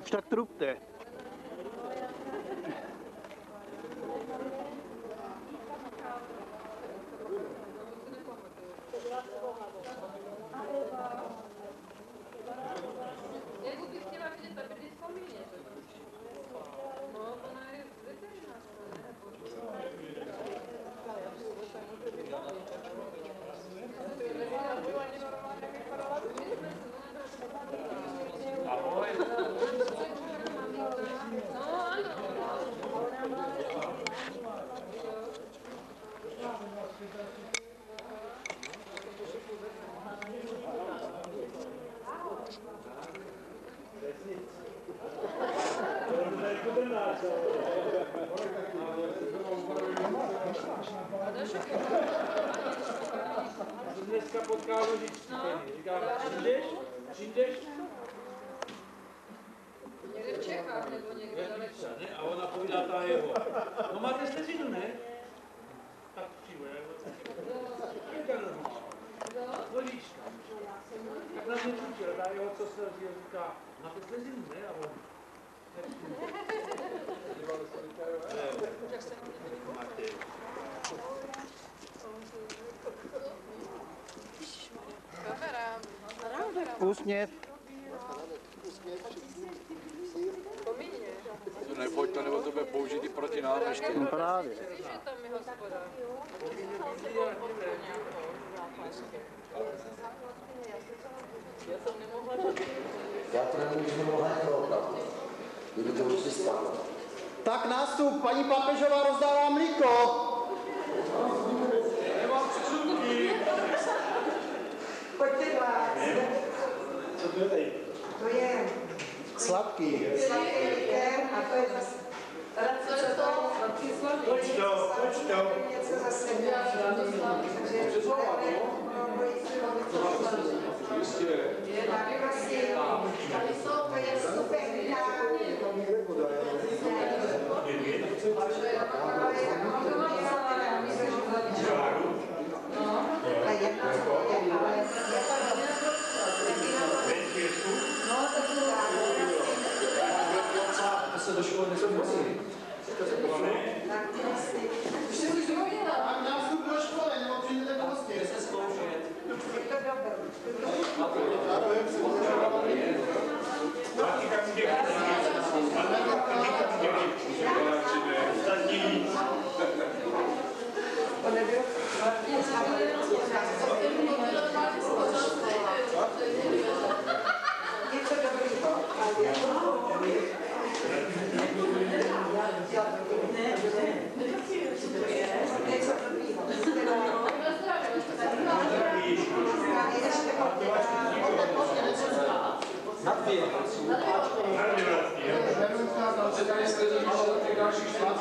Už tak trupte. Dneska potkal Lužičky, říká, přijdeš? Někde v Čechách nebo někde daleko. Ne? A ona povídá ta jeho. No máte slezinu, ne? Tak přijde, Lužička. Tak nás neučil, ta jeho, co se říká, máte slezinu, ne? A on... Úsměv. Nepojď to, nebo to bude použitý proti nám ještě. No právě. Já to nemůžu, že nemohla opravdu. Kdyby to určitě stálo. Tak nástup, paní papežová rozdává mlíko. Nemám přesudky. Pojďte do vás. Co to je tady? To je Sladký. sladký likér a to je zase... Pojď to. Něco zase. Takže tak prosím, tady jsou, to je stupenka. To se do školy nesouvisí. Tak prosím. Tak nástup do školy, nebo přijdete prostě. Kde se zkoušet? Je to dobré. To nebylo? Je to dobrý. Něco dobrýho. Na dvě. Tady jste zajímalo těch dalších 40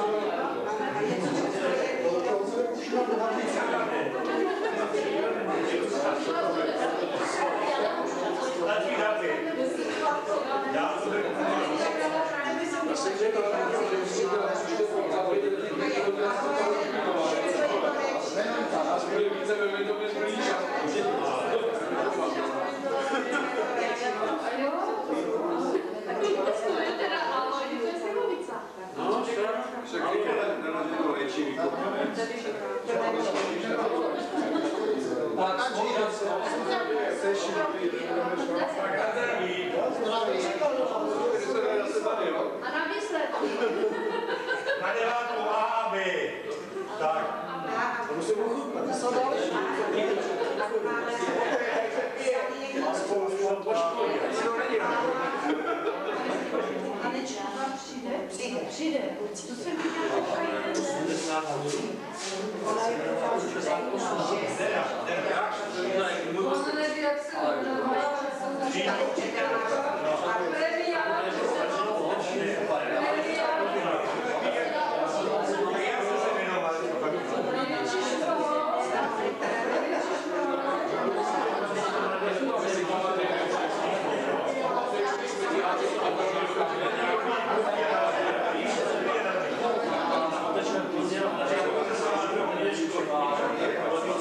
A na výsledku. Na 9. A, B. Tak. To musím ochutnat. To jsou další. Přijde. To jsem viděla. Ona neví, jak se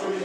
Thank you.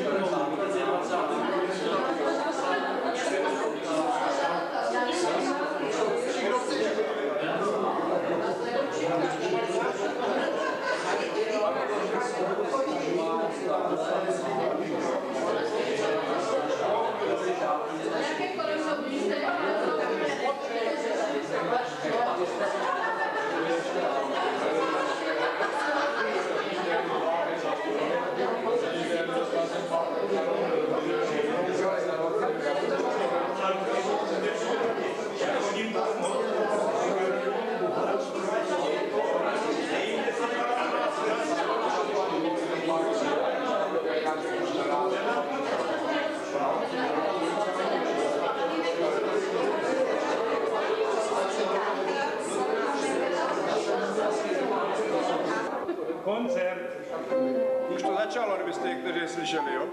slyšeli, jo?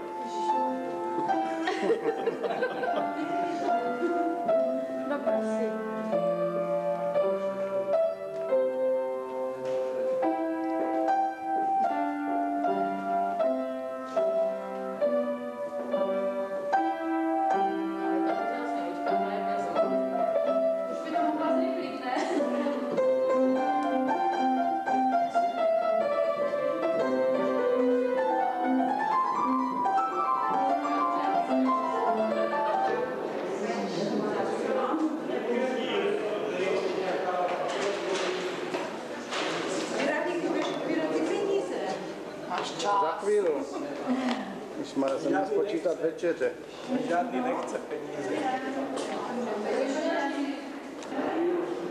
No prosím. Za chvíli. Když má se nás počítat večeře. Žádný nechce peníze.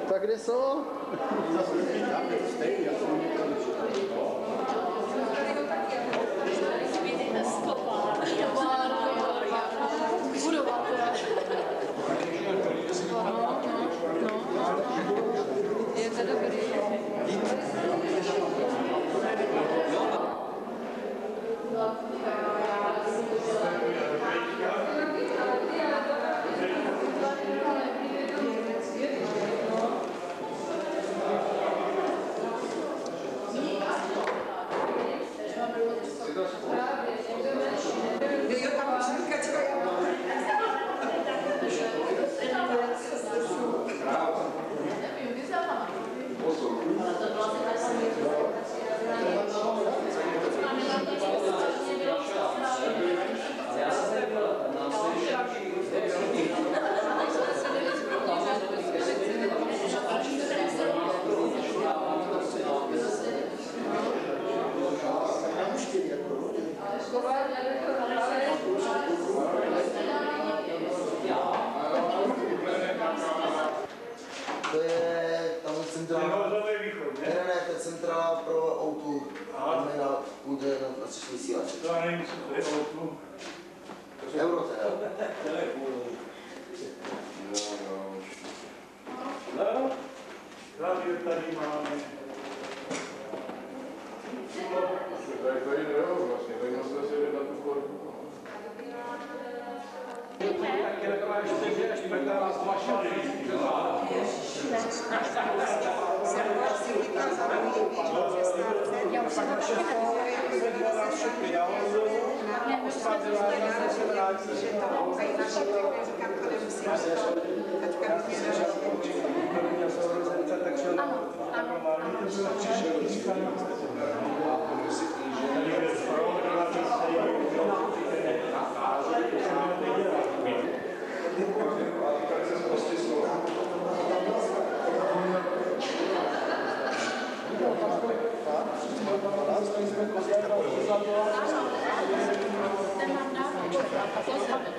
Tak kde jsou? Je to dobrý. To je tam centrála. Ne, to je centrála pro O2. Tam je na půdě na tři vysílače. To nevím, co to je O2. Euro teda. No, rádio tady máme. Tady nejde, vlastně, tady musíte si vydat tu korbu. Taky taková ještě, až Petra z Mašary. Já už jsem to taky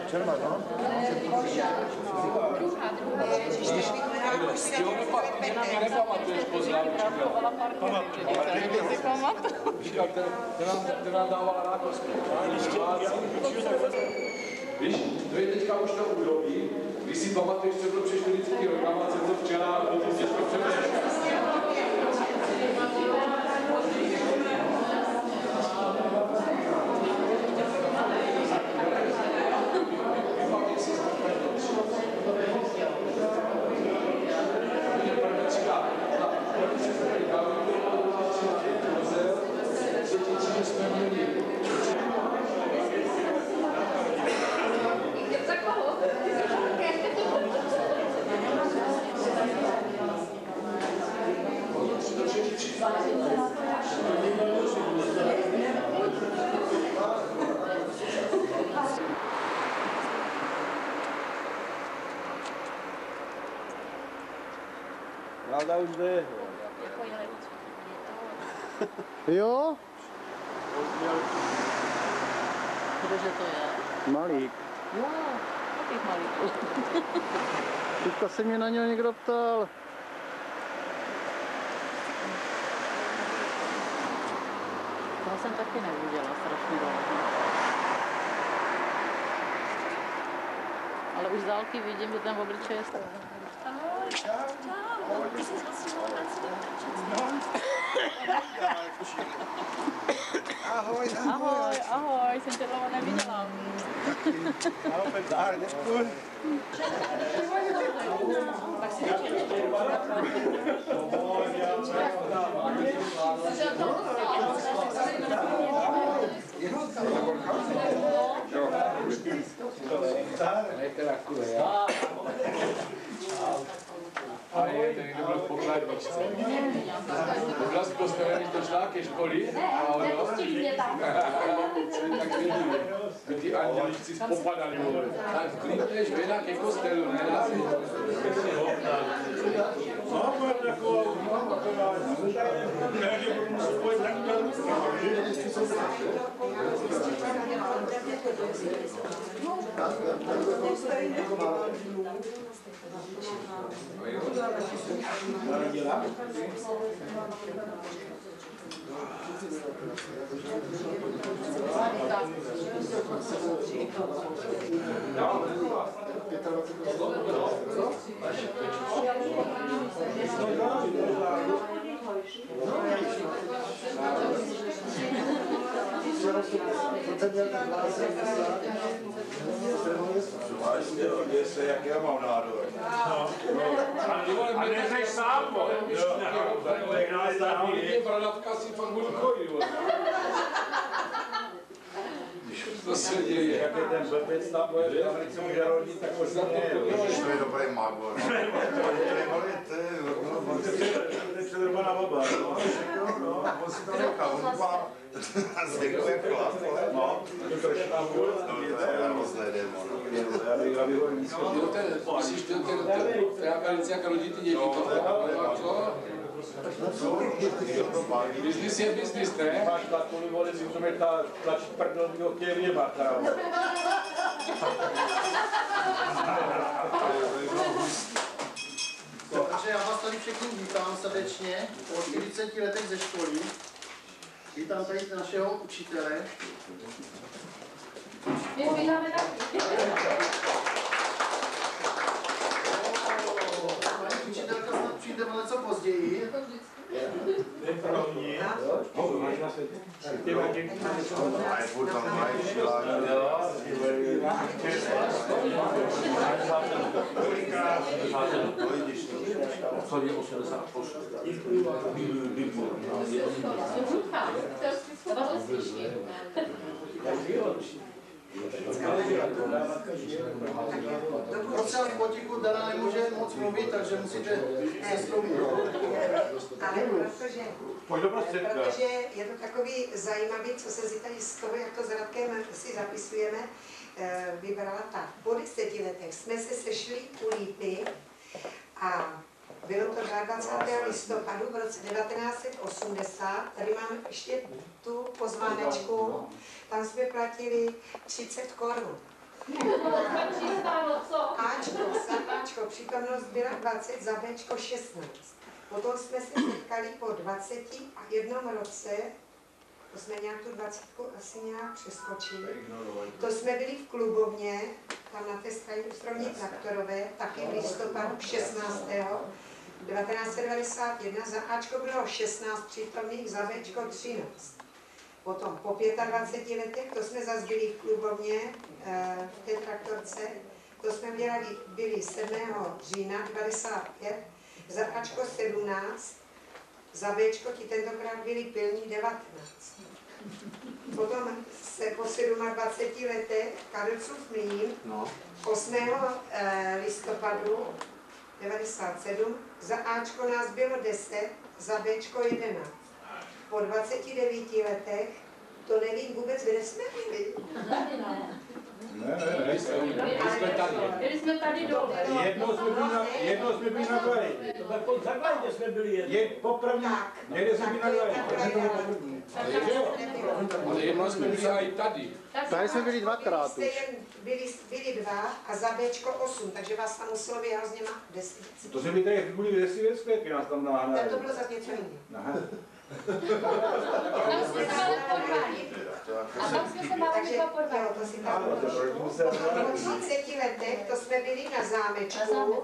Čerma, no? Nepamatuješ poznámečku. Říkal, ten nám dával Rákovský. Víš, to je teďka už to údobí, když si pamatuješ, co bylo před 40 rokama, co to včera, bylo to těžko přemýšlet. Vláda už jde. Jo? Kdože to je? Malík. Jo, takových malíků. Teďka se mě na něj někdo ptal. Toho jsem taky neuviděla strašně dlouho. Ale už z dálky vidím, že ten obličej je stejný. Ahoj. Čau. Ahoj, Ahoj, ahoj, jsem tě dlouho neviděla. ahoj, zdárněčku. Tak si ještě. A je ten, kdo byl v pokladničce. Oblast postavený do šláky školy. Nepustili mě tam. Tak vidíme, by ty anděličci popadali. Tak klidneš věda ke kostelu, ne? Jak já mám nádor. A neřeš sám, bo. Bradavka si fakt budu chodit. To se děje. Jak je ten blbec tam, bo je tam velice může rodit, tak možná ne. To je dobrý magor. To je převrbaná baba. No, On si to nechal, on má zvyku jak chlap. no, to je štávu. To je hrozné démon. Musíš ten velice jak rodí ty děti. Biznis je biznis, ne? Máš tlakový vody, si můžeme tlačit prdel, kdo chtěje vyjebat. Takže já vás tady všechny vítám srdečně po 40 letech ze školy. Vítám tady našeho učitele. My vítáme taky. Paní učitelka snad přijde o něco později. A je furt tam mají šilák. No vidíš to. Co je 88? Prosím vás, potichu, Dana nemůže moc mluvit, takže musíte se slovit. Ale protože je to takový zajímavý, co se si tady z toho, jak to s Radkem si zapisujeme, vybrala tak. Po 10 letech jsme se sešli u Lípy a bylo to 22. listopadu v roce 1980. Tady mám ještě tu pozvánečku. Tam jsme platili 30 korun. Ačko, přítomnost byla 20, za Bčko 16. Potom jsme se setkali po 21 roce, to jsme nějak tu 20 asi nějak přeskočili. To jsme byli v klubovně, tam na té straně Traktorové, taky v listopadu 16. 1991, za Ačko bylo 16 přítomných, za Bčko 13. Potom po 25 letech, to jsme zase byli v klubovně v té traktorce, to jsme byli 7. října 95, za Ačko 17, za Bčko ti tentokrát byli pilní 19. Potom se po 27 letech Karlcův mlýn 8. listopadu 97, za Ačko nás bylo 10, za Bčko 11. Po 29 letech, to nevím vůbec, kde jsme byli. Byli jsme tady dole. Jednou jsme byli na Glajě. Tak pod Zaglajně jsme byli jedni. Poprvé, někde jsme byli na Glajě. Ale jednou jsme byli i tady. Tady jsme byli dvakrát už. Byli 2 a za Bčko 8, takže vás tam muselo být hrozně 10. To jsme byli tady v Buli, kde si věc, nás tam nahnali. To bylo zase něco jiného. Tam jsme se ale porvali. A tam jsme se báli porvali. Jo, to si tam po 30 letech, to jsme byli na zámečku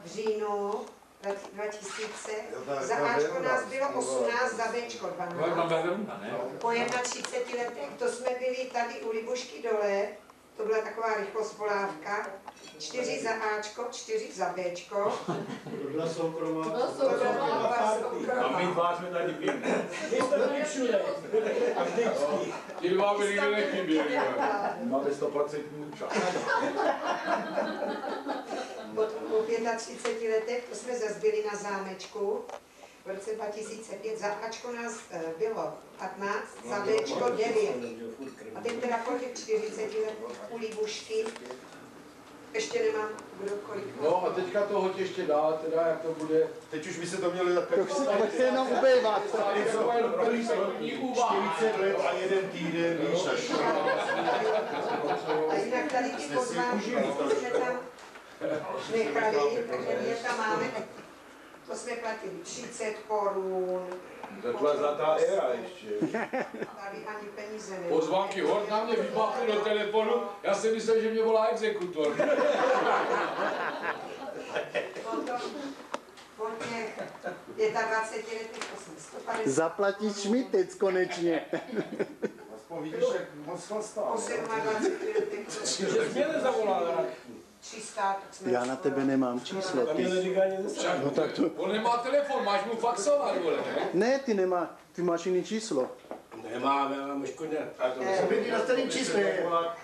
v říjnu 2000, za Ačko nás bylo 18, za Bčko 12. Po 31 letech, to jsme byli tady u Libušky dole, to byla taková rychlosvolávka, 4 za Ačko, 4 za Bčko. To byla soukromá. A my dva jsme tady byli. My jsme byli všude. A vždycky. Ti dva byli nikdy nechyběli. Máme 100% účast. Po 35 letech, to jsme zase byli na zámečku. V roce 2005 za Ačko nás bylo 15, za Bčko 9. A teď teda po těch 40 letech u Libušky, ještě nemám kdo kolik. No a teďka to hoď ještě dál, teda jak to bude. Teď už by se to měli takhle. To už se jenom ubejvat. 40 let a 1 týden, víš, až. A jinak tady ty pozvánky, jsme tam nechali, takže my je tam máme. To jsme platili 30 korun. To je zlatá éra ještě. Tady ani peníze nebyly. Pozvánky hod na mě vybavky do telefonu, já si myslím, že mě volá exekutor. Potom po těch 25 letech to jsme 150. Zaplatíš šmitec konečně. Aspoň vidíš, jak moc chlastá. Po 27 letech Že jsi mě nezavolal. 300, tak jsme Já na tebe nemám číslo. Tam je nedigání zase. No tak to... On nemá telefon, máš mu faxovat, vole, ne? Ne, ty máš jiný číslo. Nemám, já mám škodně. Co by ti na starým čísle?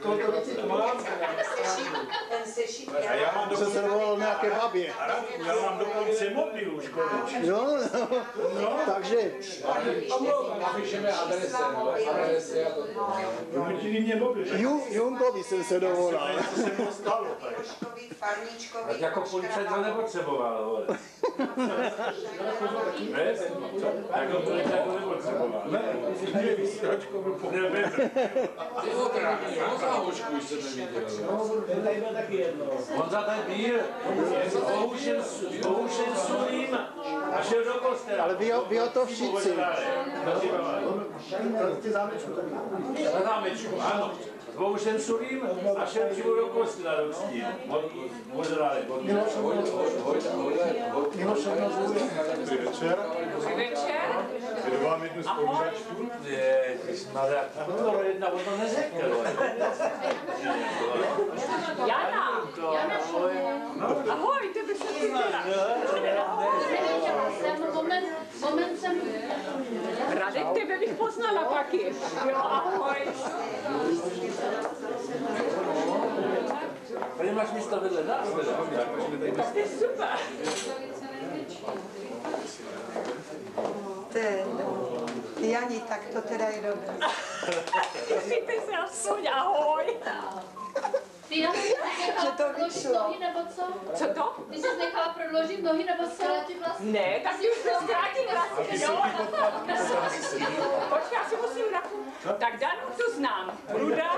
Kolik věcí to mám? ten sešit, A já mám Jsem se dovolal nějaké babě. Já mám dokonce mobil už konečně. No, takže Napíšeme adrese, no, adrese a to. Donutili mě mobil. Junkovi jsem se dovolal. co se mnou stalo. Farníčkovi, farníčkovi. Jako policajt to nepotřeboval, vole. Ne? Jako policajt to nepotřeboval. Ne, je vysílačko byl pohřeben. Ty ho trápí, ho za hošku už jsem neviděl. Tady byl taky jedno. On za ten bíl, poušen sulím a šel do kostela. Ale vy o to všichni. Na zámečku, ano. Poušen sulím a šel přímo do kostela do ctí. Moderále. Dobrý večer. Jdu vám jednu spolužačku. Ježišmarja, to jedna o to neřekl. Jana, ahoj, ty bys se viděla. Moment jsem... Radek, tebe bych poznala taky. Jo, ahoj. Tady máš místo vedle nás, Tak to je super. Jani, tak to teda je dobré. Ty se aspoň, ahoj. Ty na to nechala prodloužit nohy nebo co? Co to? Ty jsi nechala prodloužit nohy nebo co? Ne, tak už to zkrátím vlasy, jo? Počkej, já si musím tak Danu tu znám. Ruda?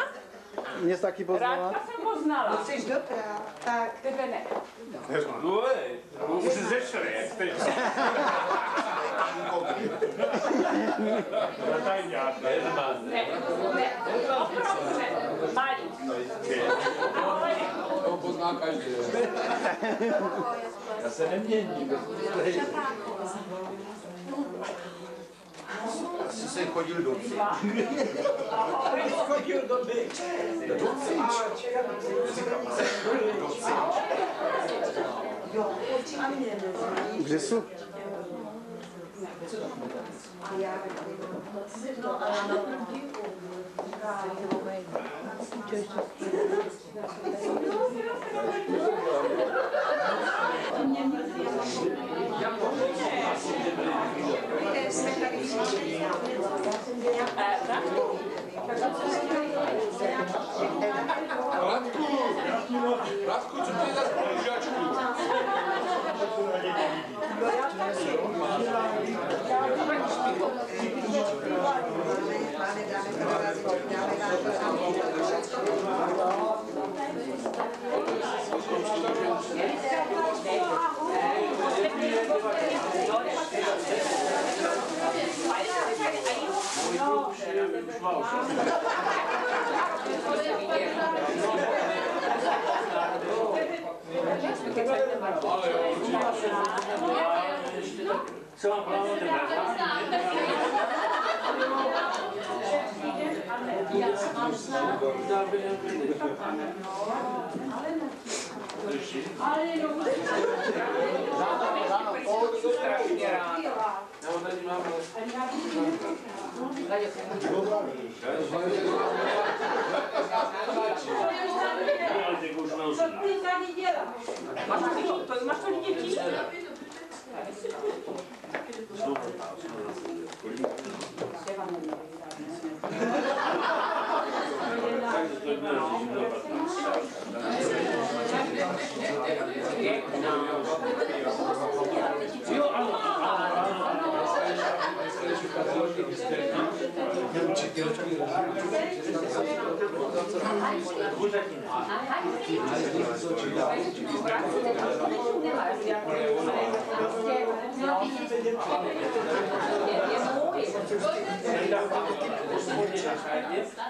Mě jsi taky poznala? Rádka jsem poznala. Jsi dobrá, tak Tebe ne. Už jsi zešli, jak teď. Ne, opravdu ne. Malý. Ahoj. To pozná každý. Já se neměním. Asi se chodil do psí. Chodil do byče. Kde jsou? Radku, co to je za spolužačku? Ale určitě. se vám plánovat Máš to děti?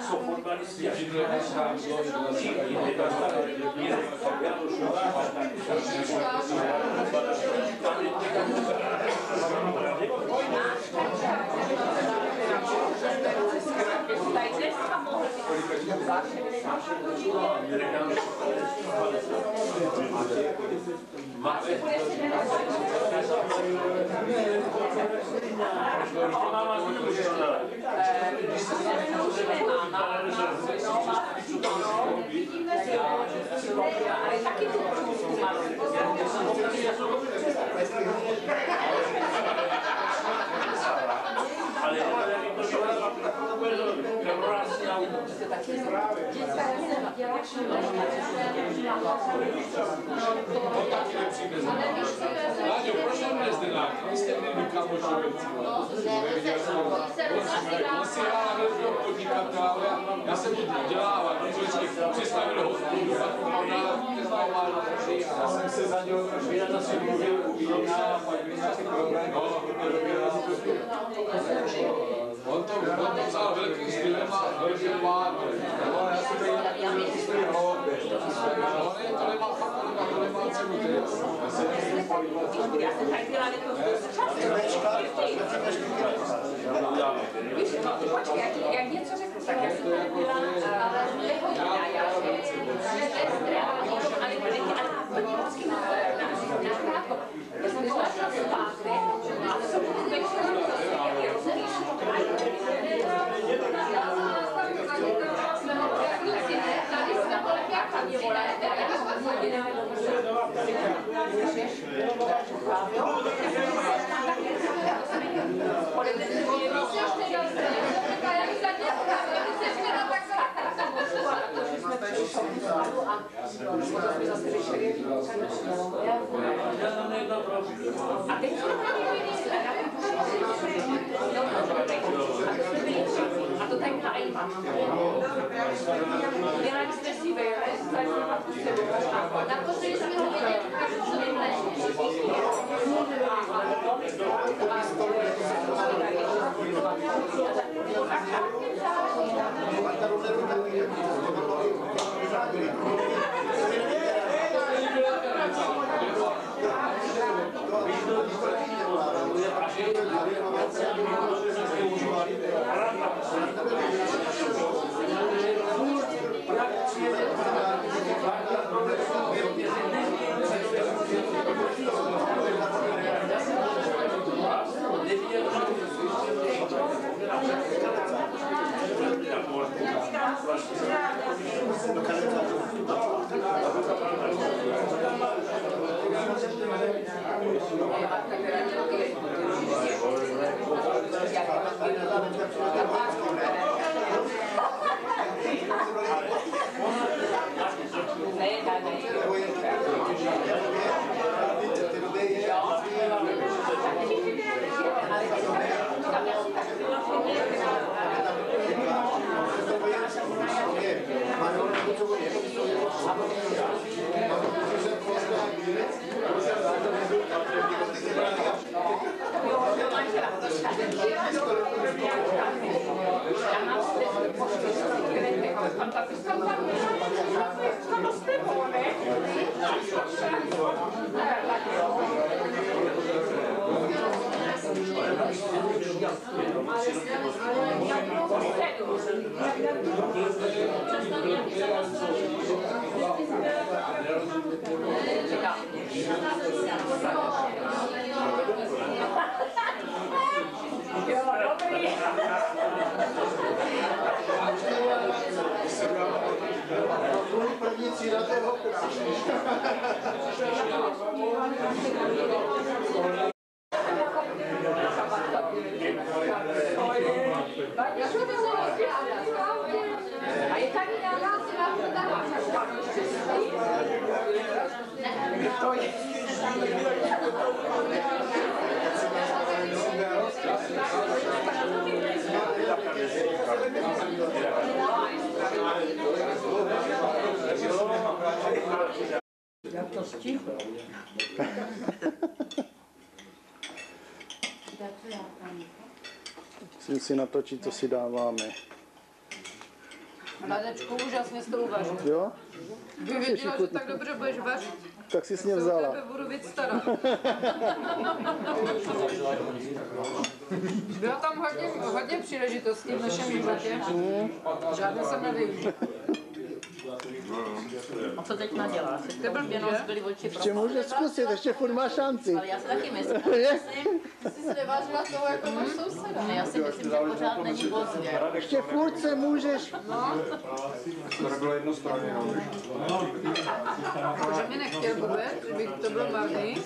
Jsou fotbalisti a Láďo, proč nám nezdenák? Vy jste měli kamošovici. On si hrál na podnikatele, já jsem mu dělával, protože přistavil hospodu, tak mám neznámá na tři. Já jsem se za něho trošku si mluvil u vína a pak byl nějaký problém. On to psal velkým stylem a velký pán. Já si to jinak stojí hloupě. To nemá fakt, to nemá cenu. Já jsem tady dělala jak něco řeknu, tak já jsem tady byla, já jsem byla zpátky, ale to bude večer, a to tak na iPad. Dělám stresivý, ale na poslední jsme ho viděli, co První třída toho A je tady nějaká Jak to stihl? Musím si natočit, co si dáváme. Hladečku, úžasně jsi to uvařil. Jo? By věděla, že tak dobře budeš vařit. Tak si s mě Se o vzala. tebe budu víc starat. Bylo tam hodně příležitostí v našem životě. Žádné jsem nevyužil. A co teď naděláš? To byl Jenom zbyly oči pro Ještě můžeš zkusit, ještě furt má šanci. Ale já si taky myslím. Jsi se nevážila toho, jako máš souseda. Ne, já si myslím, že pořád není pozdě. Ještě furt se můžeš. To bylo jednostranně, no. Že mě nechtěl vůbec, že bych to byl marný.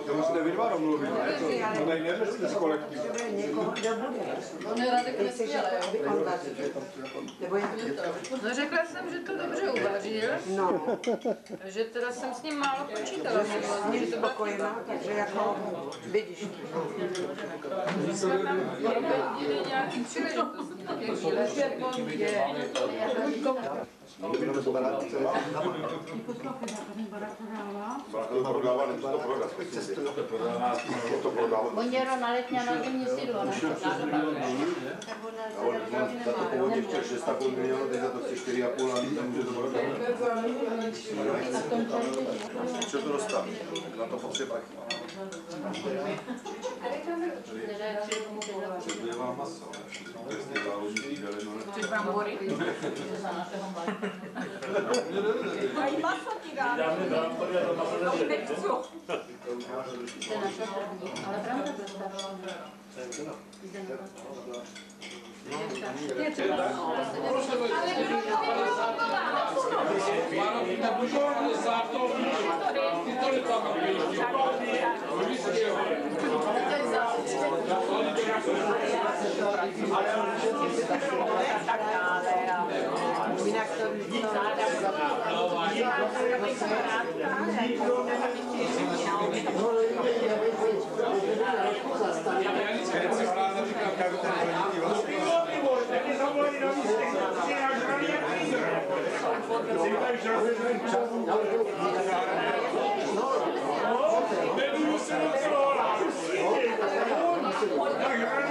To musíte vy dva domluvit, ne? To tady neřešíte s kolektivem. On je Radek neskvělý, no řekla jsem, že to dobře uvařil. No. Že teda jsem s ním málo počítala, že to byla chyba. Takže jako vidíš. My jsme tam proběhli nějaký příležitosti. Bonděro na Letňano zimní sídlo, ne? Za to původně chtěl 6,5 milionu, teď za to chci 4,5 a nemůže to prodat. Co to dostat? Na to potřeba. Předbývá maso. To je stejná ložitý galeno. Chceš vám hory? A i maso ti dáme. To nechci. Ale pravda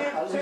Já si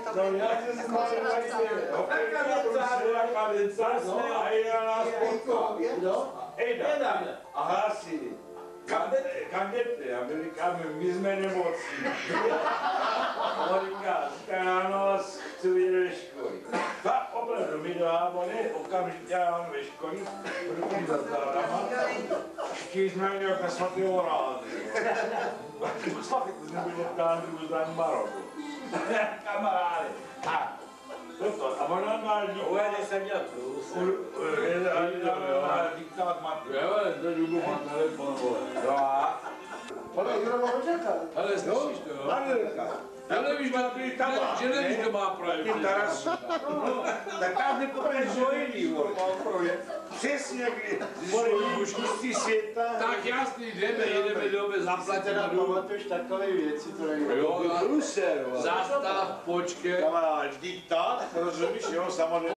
to No, bude já se taková Aha, si. Kam jdete? A my říkáme, my jsme nemocní. On říká, ráno chci jít do školy. Fakt opravdu, my do Hámony, okamžitě ráno ve školy, ruky za zádama. Všichni jsme měli jako svatého rázy. Fakt jsme byli v Kandru za Maroku. Kamarády. A ona má jsem měl plus. diktát matky. Jo, to Jugo má telefon, vole. Ale Juro má rožáka. Ale slyšíš to, jo? Manželka. Ale nevíš, že nevíš, kdo má projekt. Tak tam nepovedeš zvojený, přesně kdy už pustí světa. Tak jasný, jedeme do obě zaplatit na dům. Pamatuješ takové věci, to nejde. Jo, zastav, počkej. Kamarád, diktát, rozumíš, jo, samozřejmě.